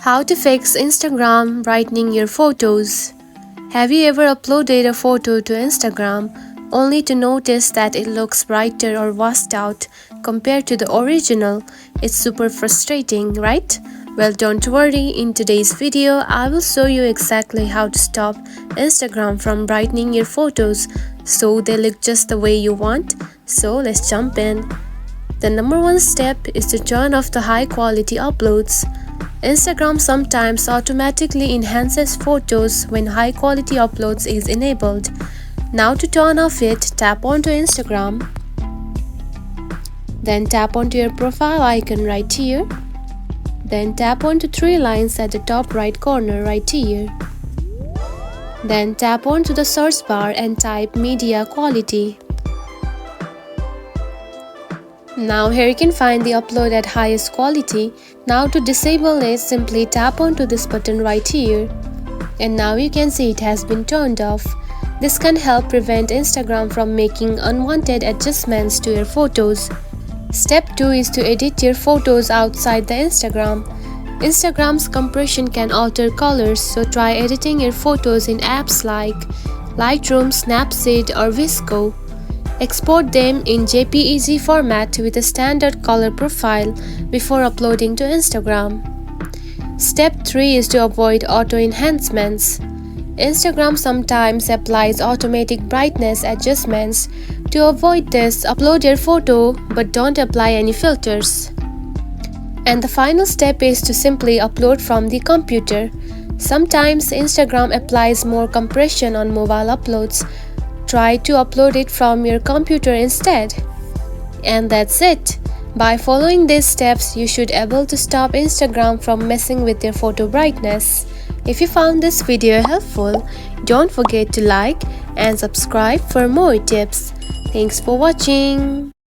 How to fix Instagram brightening your photos. Have you ever uploaded a photo to Instagram only to notice that it looks brighter or washed out compared to the original? It's super frustrating, right? Well, don't worry, in today's video, I will show you exactly how to stop Instagram from brightening your photos so they look just the way you want. So let's jump in. The number one step is to turn off the high quality uploads. Instagram sometimes automatically enhances photos when high quality uploads is enabled. Now to turn off it, tap onto Instagram. Then tap onto your profile icon right here. Then tap onto three lines at the top right corner right here. Then tap onto the search bar and type media quality. Now here you can find the upload at highest quality. Now to disable it, simply tap onto this button right here. And now you can see it has been turned off. This can help prevent Instagram from making unwanted adjustments to your photos. Step 2 is to edit your photos outside the Instagram. Instagram's compression can alter colors, so try editing your photos in apps like Lightroom, Snapseed or Visco. Export them in JPEG format with a standard color profile before uploading to Instagram. Step 3 is to avoid auto enhancements. Instagram sometimes applies automatic brightness adjustments. To avoid this, upload your photo but don't apply any filters. And the final step is to simply upload from the computer. Sometimes Instagram applies more compression on mobile uploads. Try to upload it from your computer instead. And that's it. By following these steps, you should be able to stop Instagram from messing with your photo brightness. If you found this video helpful, don't forget to like and subscribe for more tips. Thanks for watching.